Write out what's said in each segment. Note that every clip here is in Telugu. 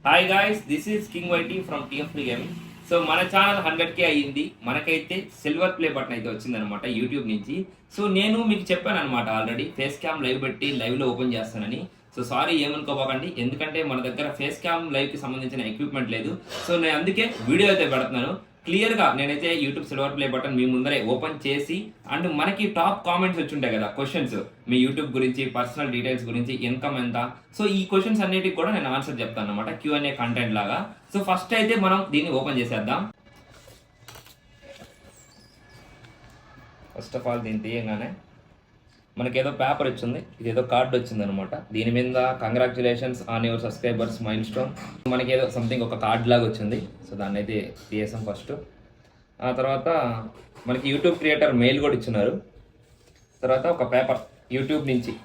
Hi guys, this is king YT from TFP gaming. So మన ఛానల్ 100K అయ్యింది. మనకైతే సిల్వర్ ప్లే బటన్ అయితే వచ్చిందనమాట యూట్యూబ్ నుంచి. సో నేను మీకు చెప్పాను అనమాట ఆల్రెడీ ఫేస్ క్యామ్ లైవ్ పెట్టి లైవ్లో ఓపెన్ చేస్తానని. సో సారీ ఏమనుకోపోకండి, ఎందుకంటే మన దగ్గర ఫేస్ క్యామ్ లైవ్కి సంబంధించిన ఎక్విప్మెంట్ లేదు. సో నేను అందుకే వీడియో అయితే పెడుతున్నాను. క్లియర్గా నేనైతే యూట్యూబ్ సిల్వర్ ప్లే బటన్ మీ ముందరే ఓపెన్ చేసి అండ్ మనకి టాప్ కామెంట్స్ వచ్చి ఉంటాయి కదా, క్వశ్చన్స్ మీ యూట్యూబ్ గురించి, పర్సనల్ డీటెయిల్స్ గురించి, ఇన్కమ్ ఎంత, సో ఈ క్వశ్చన్స్ అన్నిటికి కూడా నేను ఆన్సర్ చెప్తాను అనమాట, Q&A కంటెంట్ లాగా. సో ఫస్ట్ అయితే మనం దీన్ని ఓపెన్ చేసేద్దాం. ఫస్ట్ ఆఫ్ ఆల్ దీన్ని తీయగానే మనకేదో పేపర్ వచ్చింది, ఇదేదో కార్డు వచ్చింది అనమాట. దీని మీద congratulations on your subscribers mile stone, మనకేదో సంథింగ్ ఒక కార్డ్ లాగా వచ్చింది. సో దాన్ని అయితే తీసాం ఫస్ట్. ఆ తర్వాత మనకి యూట్యూబ్ క్రియేటర్ మెయిల్ కూడా ఇచ్చినారు. తర్వాత ఒక పేపర్ యూట్యూబ్ నుంచి.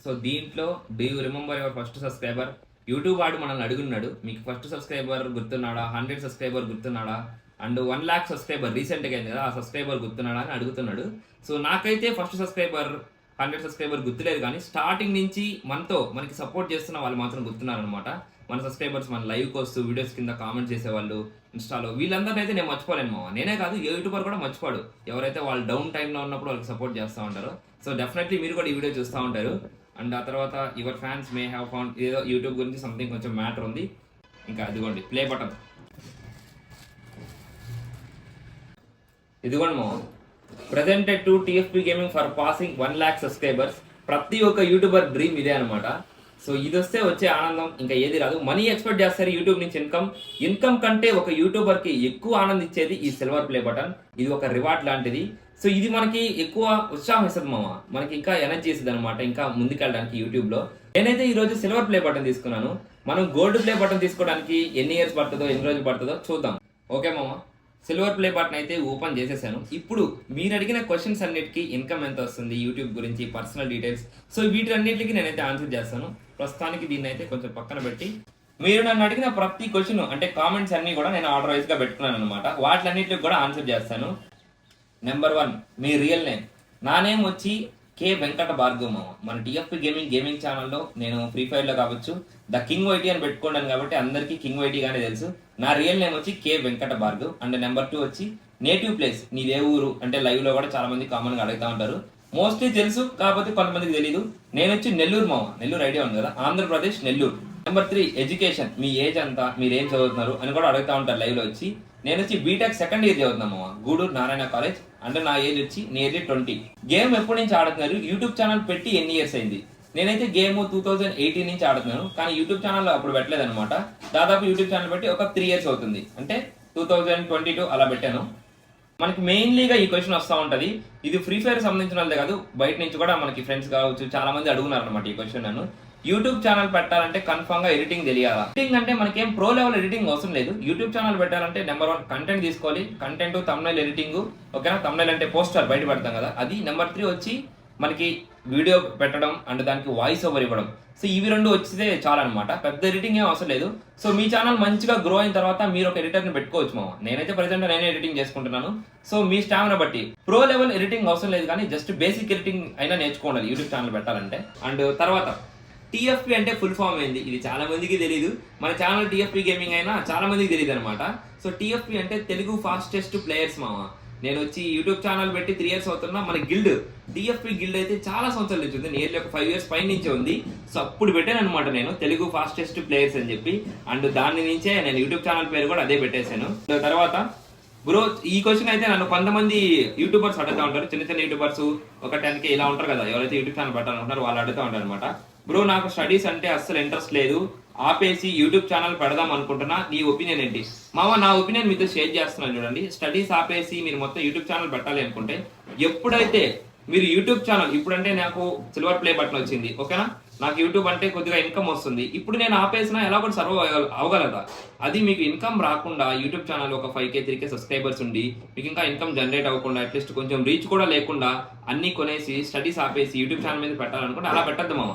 సో దీంట్లో do you remember your first subscriber? YouTube వాడు మనల్ని అడుగున్నాడు, మీకు ఫస్ట్ సబ్స్క్రైబర్ గుర్తున్నాడా, 100 సబ్స్క్రైబర్ గుర్తున్నాడా, అండ్ 1 lakh సబ్స్క్రైబర్ రీసెంట్గా అయింది కదా, ఆ సబ్స్క్రైబర్ గుర్తున్నాడా అని అడుగుతున్నాడు. సో నాకైతే ఫస్ట్ సబ్స్క్రైబర్ 100 సబ్స్క్రైబర్ గుర్తులేదు, కానీ స్టార్టింగ్ నుంచి మనకి సపోర్ట్ చేస్తున్న వాళ్ళు మాత్రం గుర్తున్నారనమాట. మన సబ్స్క్రైబర్స్ మన లైవ్కి వస్తూ వీడియోస్ కింద కామెంట్ చేసేవాళ్ళు ఇన్స్టాలో, వీళ్ళందరినీ అయితే నేను మర్చిపోలేను మామ. నేనే కాదు, ఏ యూట్యూబర్ కూడా మర్చిపోడు, ఎవరైతే వాళ్ళు డౌన్ టైంలో ఉన్నప్పుడు వాళ్ళకి సపోర్ట్ చేస్తూ ఉంటారో. సో డెఫినెట్లీ మీరు కూడా ఈ వీడియో చూస్తూ ఉంటారు. అండ్ ఆ తర్వాత your fans may have found, ఏదో యూట్యూబ్ గురించి సంథింగ్ కొంచెం మ్యాటర్ ఉంది. ఇంకా అదిగోండి ప్లే బటన్, ఇదిగోండి మామ. Presented to TFP gaming for passing 1 lakh subscribers. ప్రతి ఒక్క యూట్యూబర్ డ్రీమ్ ఇదే అనమాట. సో ఇది వస్తే వచ్చే ఆనందం ఇంకా ఏది రాదు. మనీ ఎక్స్పెక్ట్ చేస్తారు యూట్యూబ్ నుంచి, ఇన్కమ్ కంటే ఒక యూట్యూబర్కి ఎక్కువ ఆనందించేది ఈ సిల్వర్ ప్లే బటన్. ఇది ఒక రివార్డ్ లాంటిది. సో ఇది మనకి ఎక్కువ ఉత్సాహం ఇస్తుంది మామ, మనకి ఇంకా ఎనర్జీ ఇస్తుంది అనమాట ఇంకా ముందుకెళ్ళడానికి యూట్యూబ్లో. నేనైతే ఈరోజు సిల్వర్ ప్లే బటన్ తీసుకున్నాను. మనం గోల్డ్ ప్లే బటన్ తీసుకోవడానికి ఎన్ని ఇయర్స్ పడుతుందో, ఎన్ని రోజులు పడుతుందో చూద్దాం. ఓకే మామ, సిల్వర్ ప్లే బటన్ అయితే ఓపెన్ చేసేసాను. ఇప్పుడు మీరు అడిగిన క్వశ్చన్స్ అన్నిటికీ ఇన్కమ్ ఎంత వస్తుంది, యూట్యూబ్ గురించి, పర్సనల్ డీటెయిల్స్, సో వీటన్నిటికీ నేనైతే ఆన్సర్ చేస్తాను. ప్రస్తుతానికి దీన్ని అయితే కొంచెం పక్కన పెట్టి, మీరు నన్ను అడిగిన ప్రతి క్వశ్చన్ అంటే కామెంట్స్ అన్ని కూడా నేను ఆర్డర్ వైజ్గా పెట్టుకున్నాను అనమాట. వాటిలన్నిటికి కూడా ఆన్సర్ చేస్తాను. నెంబర్ 1, మీ రియల్ నేమ్. నా నేమ్ వచ్చి కే వెంకట భార్గవ్ మామ. మన టీఎఫ్పీ గేమింగ్ ఛానల్లో నేను ఫ్రీ ఫైర్లో కావచ్చు ద కింగ్ వైటీ అని పెట్టుకున్నాను కాబట్టి అందరికీ కింగ్ వైటీ గానే తెలుసు. నా రియల్ నేమ్ వచ్చి కే వెంకట భార్గవ్. అండ్ నెంబర్ 2 వచ్చి నేటివ్ ప్లేస్, నీదే ఊరు అంటే లైవ్లో కూడా చాలా మంది కామన్గా అడుగుతూ ఉంటారు. మోస్ట్లీ తెలుసు, కాకపోతే కొంతమందికి తెలీదు. నేను వచ్చి నెల్లూరు మామ, నెల్లూరు ఐడియా ఉంది కదా, ఆంధ్రప్రదేశ్ నెల్లూరు. నెంబర్ 3 ఎడ్యుకేషన్, మీ ఏజ్ అంతా, మీరు ఏం చదువుతున్నారు అని కూడా అడుగుతూ ఉంటారు లైవ్లో వచ్చి. నేను వచ్చి బీటెక్ సెకండ్ ఇయర్ చదువుతున్నాను మామ, గూడూరు నారాయణ కాలేజ్. అంటే నా ఏజ్ వచ్చి నియర్లీ 20. గేమ్ ఎప్పటి నుంచి ఆడుతున్నారు, యూట్యూబ్ ఛానల్ పెట్టి ఎన్ని ఇయర్స్ అయింది? నేనైతే గేమ్ 2018 నుంచి ఆడుతున్నాను, కానీ యూట్యూబ్ ఛానల్ అప్పుడు పెట్టలేదు అనమాట. దాదాపు యూట్యూబ్ ఛానల్ పెట్టి ఒక 3 years అవుతుంది, అంటే 2022 అలా పెట్టాను. మనకి మెయిన్లీగా ఈ క్వశ్చన్ వస్తూ ఉంటుంది. ఇది ఫ్రీ ఫైర్ సంబంధించిన వాళ్ళదే కాదు, బయట నుంచి కూడా మనకి ఫ్రెండ్స్ కావచ్చు చాలా మంది అడుగున్నారు అనమాట ఈ క్వశ్చన్. నన్ను యూట్యూబ్ ఛానల్ పెట్టాలంటే కన్ఫర్మ్ గా ఎడిటింగ్ తెలియాలా? ఎడిటింగ్ అంటే మనకేం ప్రో లెవెల్ ఎడిటింగ్ అవసరం లేదు. యూట్యూబ్ ఛానల్ పెట్టాలంటే నెంబర్ 1 కంటెంట్ తీసుకోవాలి, కంటెంట్, థంబ్నెయిల్ ఎడిటింగ్, ఓకేనా? థంబ్నెయిల్ అంటే పోస్టర్ బయట పెడతాం కదా అది. నెంబర్ 3 వచ్చి మనకి వీడియో పెట్టడం అండ్ దానికి వాయిస్ ఓవర్ ఇవ్వడం. సో ఇవి 2 వచ్చితే చాలన్నమాట, పెద్ద ఎడిటింగ్ ఏం అవసరం లేదు. సో మీ ఛానల్ మంచిగా గ్రో అయిన తర్వాత మీరు ఒక ఎడిటర్ని పెట్టుకోవచ్చు మామ. నేనైతే ప్రెసెంట్ నేనే ఎడిటింగ్ చేసుకుంటున్నాను. సో మీ స్టామినా బట్టి ప్రో లెవెల్ ఎడిటింగ్ అవసరం లేదు, కానీ జస్ట్ బేసిక్ ఎడిటింగ్ అయినా నేర్చుకోవాలి యూట్యూబ్ ఛానల్ పెట్టాలంటే. అండ్ తర్వాత టీఎఫ్పీ అంటే ఫుల్ ఫామ్ ఏంది, ఇది చాలా మందికి తెలియదు. మన ఛానల్ టీఎఫ్పీ గేమింగ్ అయినా చాలా మందికి తెలియదు అనమాట. సో టీఎఫ్పీ అంటే తెలుగు ఫాస్టెస్ట్ ప్లేయర్స్ మామ. నేను వచ్చి యూట్యూబ్ ఛానల్ పెట్టి 3 years అవుతున్నా. మన గిల్డ్, టీఎఫ్పీ గిల్డ్ అయితే చాలా సంవత్సరాల నుంచి ఉంది, నియర్లీ ఒక 5 years పై నుంచే ఉంది. సో అప్పుడు పెట్టాను అనమాట నేను తెలుగు ఫాస్టెస్ట్ ప్లేయర్స్ అని చెప్పి. అండ్ దాని నుంచే నేను యూట్యూబ్ ఛానల్ పేరు కూడా అదే పెట్టేశాను. తర్వాత బ్రో, ఈ క్వశ్చన్ అయితే నన్ను కొంతమంది యూట్యూబర్స్ అడుగుతూ ఉంటారు, చిన్న చిన్న యూట్యూబర్స్ ఒక 10K ఇలా ఉంటారు కదా, ఎవరైతే యూట్యూబ్ ఛానల్ పెట్టాలనుకుంటారో వాళ్ళు అడుగుతూ ఉంటారు అనమాట. బ్రో నాకు స్టడీస్ అంటే అస్సలు ఇంట్రెస్ట్ లేదు, ఆపేసి యూట్యూబ్ ఛానల్ పెడదాం అనుకుంటున్నా, నీ ఒపీనియన్ ఏంటి? మామ నా ఒపీనియన్ మీతో షేర్ చేస్తున్నాను చూడండి. స్టడీస్ ఆపేసి మీరు మొత్తం యూట్యూబ్ ఛానల్ పెట్టాలి అనుకుంటే, ఎప్పుడైతే మీరు యూట్యూబ్ ఛానల్, ఇప్పుడంటే నాకు సిల్వర్ ప్లే బటన్ వచ్చింది, ఓకేనా, నాకు యూట్యూబ్ అంటే కొద్దిగా ఇన్కమ్ వస్తుంది. ఇప్పుడు నేను ఆపేసినా ఎలా కూడా సర్వ్ అవ్వగలదా? అది మీకు ఇన్కమ్ రాకుండా యూట్యూబ్ ఛానల్ ఒక 5K 3K సబ్స్క్రైబర్స్ ఉండి మీకు ఇంకా ఇన్కమ్ జనరేట్ అవ్వకుండా, అట్లీస్ట్ కొంచెం రీచ్ కూడా లేకుండా అన్ని కొనేసి స్టడీస్ ఆపేసి యూట్యూబ్ ఛానల్ మీద పెట్టాలనుకుంటే అలా పెట్టద్దు మామ.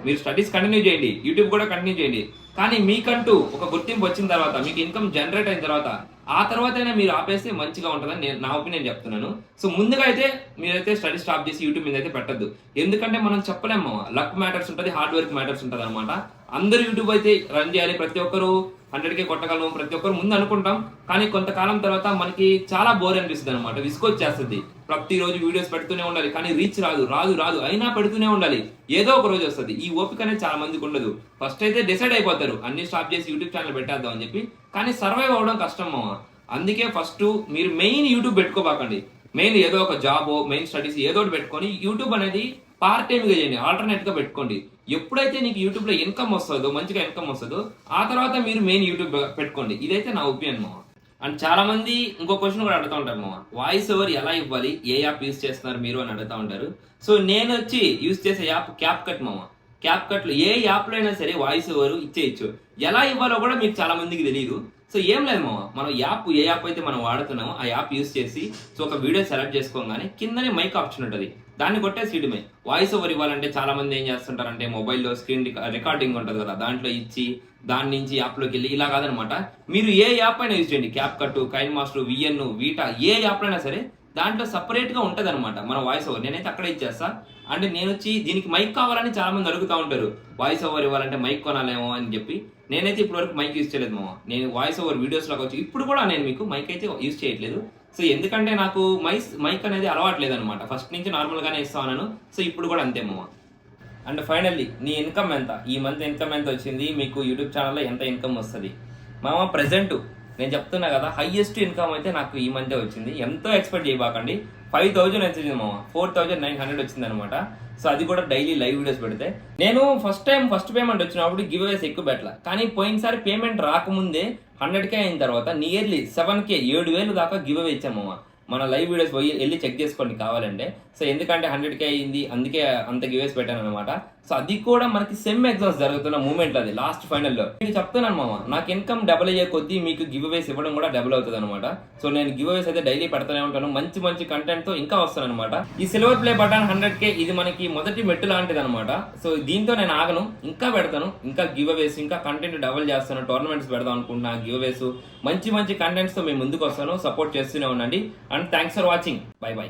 మీరు స్టడీస్ కంటిన్యూ చేయండి, యూట్యూబ్ కూడా కంటిన్యూ చేయండి, కానీ మీకంటూ ఒక గుర్తింపు వచ్చిన తర్వాత, మీకు ఇన్కమ్ జనరేట్ అయిన తర్వాత, ఆ తర్వాతైనా మీరు ఆపేస్తే మంచిగా ఉంటుందని నేను నా ఒపీనియన్ చెప్తున్నాను. సో ముందుగా అయితే మీరైతే స్టడీ స్టాప్ చేసి యూట్యూబ్ మీద అయితే పెట్టద్దు. ఎందుకంటే మనం చెప్పలేము, లక్ మ్యాటర్స్ ఉంటుంది, హార్డ్ వర్క్ మ్యాటర్స్ ఉంటుంది అనమాట. అందరూ యూట్యూబ్ అయితే రన్ చేయాలి, ప్రతి ఒక్కరు 100K కొట్టగలము, ప్రతి ఒక్కరు ముందు అనుకుంటాం. కానీ కొంతకాలం తర్వాత మనకి చాలా బోర్ అనిపిస్తుంది అనమాట, విసుకొచ్చేస్తుంది. ప్రతిరోజు వీడియోస్ పెడుతూనే ఉండాలి, కానీ రీచ్ రాదు రాదు రాదు అయినా పెడుతూనే ఉండాలి, ఏదో ఒక రోజు వస్తుంది. ఈ ఓపిక అనేది చాలా మందికి ఉండదు. ఫస్ట్ అయితే డిసైడ్ అయిపోతారు అన్ని స్టాప్ చేసి యూట్యూబ్ ఛానల్ పెట్టేద్దాం అని చెప్పి, కానీ సర్వైవ్ అవ్వడం కష్టం మామ. అందుకే ఫస్ట్ మీరు మెయిన్ యూట్యూబ్ పెట్టుకోబాకండి. మెయిన్ ఏదో ఒక జాబ్, మెయిన్ స్టడీస్ ఏదో ఒకటి పెట్టుకొని యూట్యూబ్ అనేది పార్ట్ టైం గా చేయండి, ఆల్టర్నేట్ గా పెట్టుకోండి. ఎప్పుడైతే నీకు యూట్యూబ్ లో ఇన్కమ్ వస్తుందో, మంచిగా ఇన్కమ్ వస్తుందో, ఆ తర్వాత మీరు మెయిన్ యూట్యూబ్ పెట్టుకోండి. ఇదైతే నా ఒపీనియన్ మామ. అండ్ చాలా మంది ఇంకో క్వశ్చన్ కూడా అడుగుతూ ఉంటారు మామ, వాయిస్ ఓవర్ ఎలా ఇవ్వాలి, ఏ యాప్ యూస్ చేస్తున్నారు మీరు అని అడుగుతూ ఉంటారు. సో నేను వచ్చి యూస్ చేసే యాప్ క్యాప్ కట్ మామ. క్యాప్ కట్ లో ఏ యాప్ లో అయినా సరే వాయిస్ ఓవర్ ఇచ్చేయచ్చు. ఎలా ఇవ్వాలో కూడా మీకు చాలా మందికి తెలియదు. సో ఏం లేదు మామ, మనం ఏ యాప్ అయితే మనం వాడుతున్నామో ఆ యాప్ యూస్ చేసి సో ఒక వీడియో సెలెక్ట్ చేసుకోగానే కిందనే మైక్ ఆప్షన్ ఉంటుంది, దాన్ని కొట్టేసి ఇడమే. వాయిస్ ఓవర్ ఇవ్వాలంటే చాలా మంది ఏం చేస్తుంటారంటే మొబైల్లో స్క్రీన్ రికార్డింగ్ ఉంటుంది కదా, దాంట్లో ఇచ్చి దాని నుంచి యాప్లోకి వెళ్ళి ఇలా కాదనమాట. మీరు ఏ యాప్ అయినా యూజ్ చేయండి, CapCut, KineMaster, VN, Vita, ఏ యాప్ అయినా సరే దాంట్లో సపరేట్ గా ఉంటది అనమాట మన వాయిస్ ఓవర్. నేనైతే అక్కడే ఇచ్చేస్తా. అంటే నేను వచ్చి దీనికి మైక్ కావాలని చాలా మంది అడుగుతూ ఉంటారు, వాయిస్ ఓవర్ ఇవ్వాలంటే మైక్ కొనాలేమో అని చెప్పి. నేనైతే ఇప్పటి వరకు మైక్ యూజ్ చేయలేదు మామ. నేను వాయిస్ ఓవర్ వీడియోస్ లాగా వచ్చి ఇప్పుడు కూడా నేను మీకు మైక్ అయితే యూజ్ చేయట్లేదు. సో ఎందుకంటే నాకు మైక్ అనేది అలవాట్లేదు అనమాట, ఫస్ట్ నుంచి నార్మల్ గానే ఇస్తా ఉన్నాను. సో ఇప్పుడు కూడా అంతే మామ. అండ్ ఫైనల్లీ నీ ఇన్కమ్ ఎంత, ఈ మంత్ ఇన్కమ్ ఎంత వచ్చింది, మీకు యూట్యూబ్ ఛానల్లో ఎంత ఇన్కమ్ వస్తుంది మామ? ప్రెసెంట్ నేను చెప్తున్నా కదా, హైయెస్ట్ ఇన్కమ్ అయితే నాకు ఈ మంతే వచ్చింది. ఎంతో ఎక్స్పెక్ట్ చేయబాకండి, 5,000 వచ్చింది మామ. 4,900 వచ్చింది అనమాట. సో అది కూడా డైలీ లైవ్ వీడియోస్ పెడితే. నేను ఫస్ట్ పేమెంట్ వచ్చినప్పుడు గివ్ అవేస్ ఎక్కువ పెట్టాల, కానీ పోయినసారి పేమెంట్ రాకముందే 100K అయిన తర్వాత నియర్లీ 7K 7,000 దాకా గివ్ అవే ఇచ్చాము మామ. మన లైవ్ వీడియోస్ పోయి వెళ్ళి చెక్ చేసుకోండి కావాలంటే. సో ఎందుకంటే 100K అయింది, అందుకే అంత గివేస్ పెట్టాను అనమాట. సో అది కూడా మనకి సెమ్ ఎగ్జామ్స్ జరుగుతున్న మూమెంట్, అది లాస్ట్ ఫైనల్లో. నేను చెప్తున్నాను మామ, నాకు ఇన్కమ్ డబుల్ అయ్యే కొద్దీ మీకు గివ్ అవేస్ ఇవ్వడం కూడా డబుల్ అవుతుంది అనమాట. సో నేను గివ్ అవేస్ అయితే డైలీ పెడతానే ఉంటాను, మంచి మంచి కంటెంట్ తో ఇంకా వస్తాను అనమాట. ఈ సిల్వర్ ప్లే బటన్ 100K ఇది మనకి మొదటి మెట్టు లాంటిది అనమాట. సో దీంతో నేను ఆగను, ఇంకా పెడతాను, ఇంకా గివ్ అవేస్, ఇంకా కంటెంట్ డబుల్ చేస్తాను, టోర్నమెంట్స్ పెడదాం అనుకుంటున్నా, గివ్ అవేస్ మంచి మంచి కంటెంట్స్ తో మేము ముందుకు వస్తాను. సపోర్ట్ చేస్తూనే ఉండండి. And thanks for watching. By by.